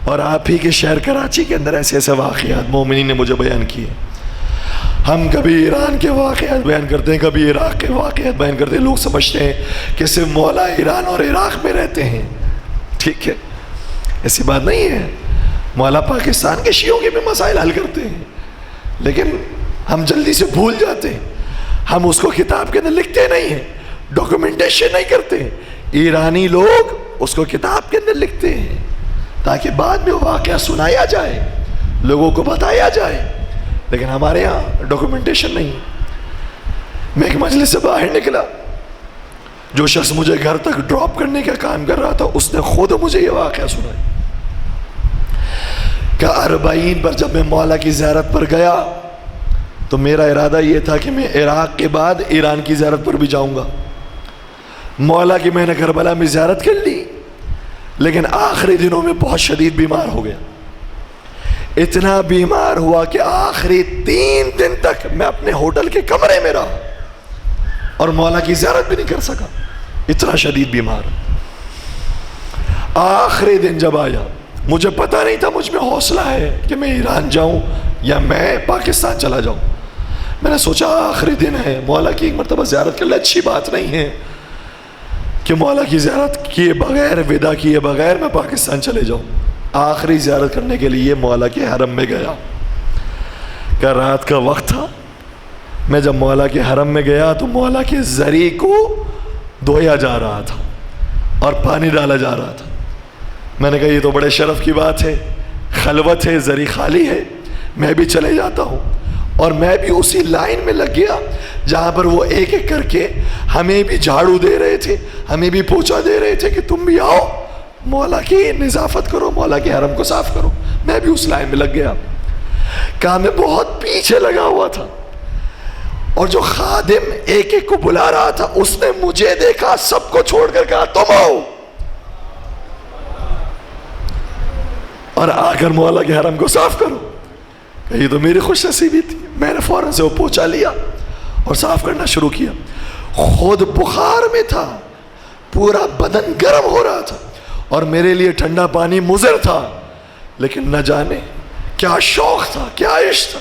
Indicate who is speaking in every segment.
Speaker 1: اور آپ ہی کے شہر کراچی کے اندر ایسے ایسے واقعات مومنین نے مجھے بیان کیے. ہم کبھی ایران کے واقعات بیان کرتے ہیں, کبھی عراق کے واقعات بیان کرتے ہیں. لوگ سمجھتے ہیں کہ صرف مولا ایران اور عراق میں رہتے ہیں. ٹھیک ہے, ایسی بات نہیں ہے. مولا پاکستان کے شیعوں کے بھی مسائل حل کرتے ہیں, لیکن ہم جلدی سے بھول جاتے ہیں. ہم اس کو کتاب کے اندر لکھتے نہیں ہیں, ڈاکومنٹیشن نہیں کرتے. ایرانی لوگ اس کو کتاب کے اندر لکھتے ہیں تاکہ بعد میں وہ واقعہ سنایا جائے, لوگوں کو بتایا جائے. لیکن ہمارے ہاں ڈاکومنٹیشن نہیں. میں ایک مجلس سے باہر نکلا, جو شخص مجھے گھر تک ڈراپ کرنے کا کام کر رہا تھا اس نے خود مجھے یہ واقعہ سنایا کہ 40 پر جب میں مولا کی زیارت پر گیا تو میرا ارادہ یہ تھا کہ میں عراق کے بعد ایران کی زیارت پر بھی جاؤں گا. مولا کی میں نے کربلا میں زیارت کر لی, لیکن آخری دنوں میں بہت شدید بیمار ہو گیا. اتنا بیمار ہوا کہ آخری 3 دن تک میں اپنے ہوٹل کے کمرے میں رہا اور مولا کی زیارت بھی نہیں کر سکا. اتنا شدید بیمار. آخری دن جب آیا, مجھے پتا نہیں تھا مجھ میں حوصلہ ہے کہ میں ایران جاؤں یا میں پاکستان چلا جاؤں. میں نے سوچا آخری دن ہے, مولا کی ایک مرتبہ زیارت کر لے. اچھی بات نہیں ہے کہ مولا کی زیارت کیے بغیر, ودا کیے بغیر میں پاکستان چلے جاؤں. آخری زیارت کرنے کے لیے مولا کے حرم میں گیا. کہ رات کا وقت تھا. میں جب مولا کے حرم میں گیا تو مولا کے زری کو دھویا جا رہا تھا اور پانی ڈالا جا رہا تھا. میں نے کہا یہ تو بڑے شرف کی بات ہے, خلوت ہے, زری خالی ہے, میں بھی چلے جاتا ہوں. اور میں بھی اسی لائن میں لگ گیا جہاں پر وہ ایک ایک کر کے ہمیں بھی جھاڑو دے رہے تھے, ہمیں بھی پوچھا دے رہے تھے کہ تم بھی آؤ, مولا کی نظافت کرو, مولا کے حرم کو صاف کرو. میں بھی اس لائن میں لگ گیا. کہا میں بہت پیچھے لگا ہوا تھا, اور جو خادم ایک ایک کو بلا رہا تھا اس نے مجھے دیکھا, سب کو چھوڑ کر کہا تم آؤ, اور آ کر مولا کے حرم کو صاف کرو. یہ تو میری خوش نصیبی تھی. میں نے فوراً سے وہ پوچھا لیا اور صاف کرنا شروع کیا. خود بخار میں تھا, پورا بدن گرم ہو رہا تھا, اور میرے لیے ٹھنڈا پانی مضر تھا. لیکن نہ جانے کیا شوق تھا, کیا عشق تھا.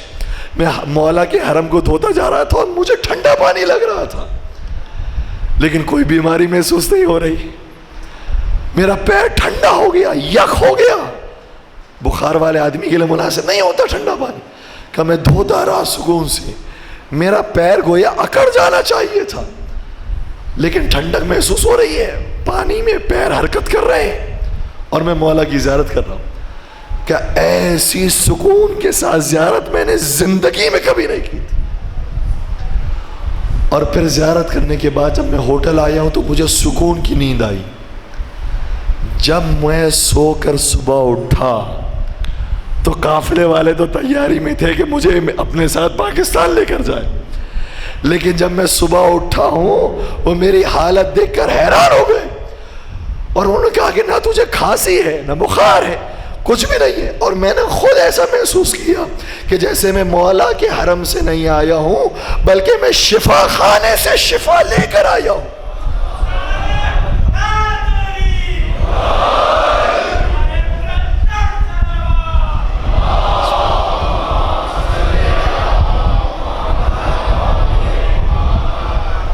Speaker 1: میں مولا کے حرم کو دھوتا جا رہا تھا اور مجھے ٹھنڈا پانی لگ رہا تھا, لیکن کوئی بیماری محسوس نہیں ہو رہی. میرا پیر ٹھنڈا ہو گیا, یک ہو گیا. بخار والے آدمی کے لیے مناسب نہیں ہوتا ٹھنڈا پانی. کہ میں دھوتا رہا سکون سے. میرا پیر گویا اکڑ جانا چاہیے تھا, لیکن ٹھنڈک محسوس ہو رہی ہے, پانی میں پیر حرکت کر رہے ہیں, اور میں مولا کی زیارت کر رہا ہوں. کہ ایسی سکون کے ساتھ زیارت میں نے زندگی میں کبھی نہیں کی تھی. اور پھر زیارت کرنے کے بعد جب میں ہوٹل آیا ہوں تو مجھے سکون کی نیند آئی. جب میں سو کر صبح اٹھا تو قافلے والے تو تیاری میں تھے کہ مجھے اپنے ساتھ پاکستان لے کر جائے. لیکن جب میں صبح اٹھا ہوں وہ میری حالت دیکھ کر حیران ہو گئے, اور انہوں نے کہا کہ نہ تجھے کھانسی ہے نہ بخار ہے, کچھ بھی نہیں ہے. اور میں نے خود ایسا محسوس کیا کہ جیسے میں مولا کے حرم سے نہیں آیا ہوں بلکہ میں شفا خانے سے شفا لے کر آیا ہوں.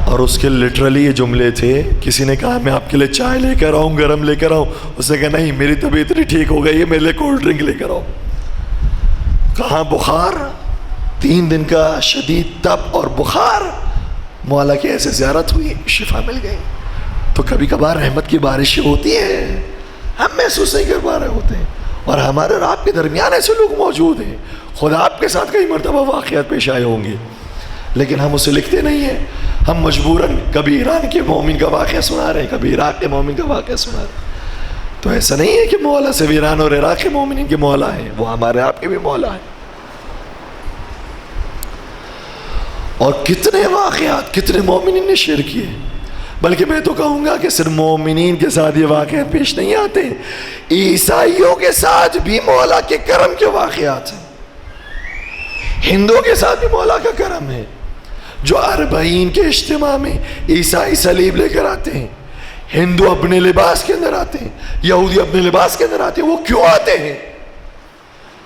Speaker 1: اور اس کے لٹرلی یہ جملے تھے. کسی نے کہا میں آپ کے لیے چائے لے کر آؤں, گرم لے کر آؤں. اس نے کہا نہیں, میری طبیعت اتنی ٹھیک ہو گئی ہے, میرے لیے کولڈ ڈرنک لے کر آؤ. کہاں بخار, 3 دن کا شدید تپ اور بخار. مولا کی ایسے زیارت ہوئی, شفا مل گئی. تو کبھی کبھار رحمت کی بارشیں ہوتی ہیں, ہم محسوس نہیں کر پا رہے ہوتے ہیں, اور ہمارے اور آپ کے درمیان ایسے لوگ موجود ہیں. خدا آپ کے ساتھ کئی مرتبہ واقعات پیش آئے ہوں گے, لیکن ہم اسے لکھتے نہیں ہیں. ہم مجبوراً کبھی ایران کے مومن کا واقعہ سنا رہے ہیں, کبھی عراق کے مومن کا واقعہ سنا رہے ہیں. تو ایسا نہیں ہے کہ مولا صرف ایران اور عراق کے مومنین کے مولا ہیں, وہ ہمارے آپ کے بھی مولا ہیں. اور کتنے واقعات کتنے مومنین نے شیئر کیے. بلکہ میں تو کہوں گا کہ صرف مومنین کے ساتھ یہ واقعات پیش نہیں آتے, عیسائیوں کے ساتھ بھی مولا کے کرم کے واقعات ہیں. ہندوؤں کے ساتھ بھی مولا کا کرم ہے. جو 40 کے اجتماع میں عیسائی صلیب لے کر آتے ہیں, ہندو اپنے لباس کے اندر آتے ہیں، یہودی اپنے لباس کے اندر آتے ہیں. وہ کیوں آتے ہیں؟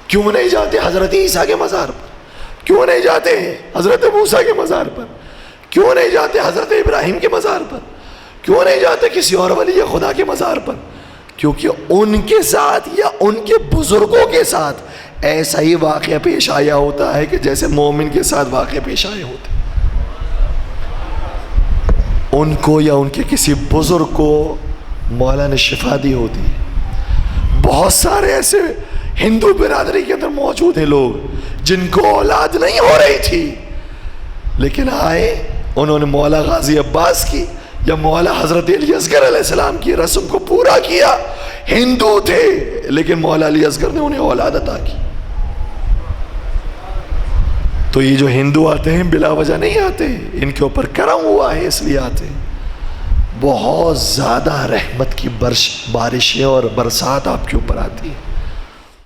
Speaker 1: کیوں نہیں جاتے حضرت عیسیٰ کے مزار پر؟ کیوں نہیں جاتے ہیں حضرت موسیٰ کے مزار پر؟ کیوں نہیں جاتے حضرت ابراہیم کے مزار پر؟ کیوں نہیں جاتے کسی اور ولی خدا کے مزار پر؟ کیونکہ ان کے ساتھ یا ان کے بزرگوں کے ساتھ ایسا ہی واقعہ پیش آیا ہوتا ہے کہ جیسے مومن کے ساتھ واقعہ پیش آئے ہوتے. ان کو یا ان کے کسی بزرگ کو مولا نے شفا دی ہوتی. بہت سارے ایسے ہندو برادری کے اندر موجود ہیں لوگ جن کو اولاد نہیں ہو رہی تھی، لیکن آئے، انہوں نے مولا غازی عباس کی یا مولا حضرت علی اصغر علیہ السلام کی رسم کو پورا کیا. ہندو تھے لیکن مولا علی اصغر نے انہیں اولاد عطا کی. تو یہ جو ہندو آتے ہیں بلا وجہ نہیں آتے، ان کے اوپر کرم ہوا ہے اس لیے آتے ہیں. بہت زیادہ رحمت کی بارشیں اور برسات آپ کے اوپر آتی ہے.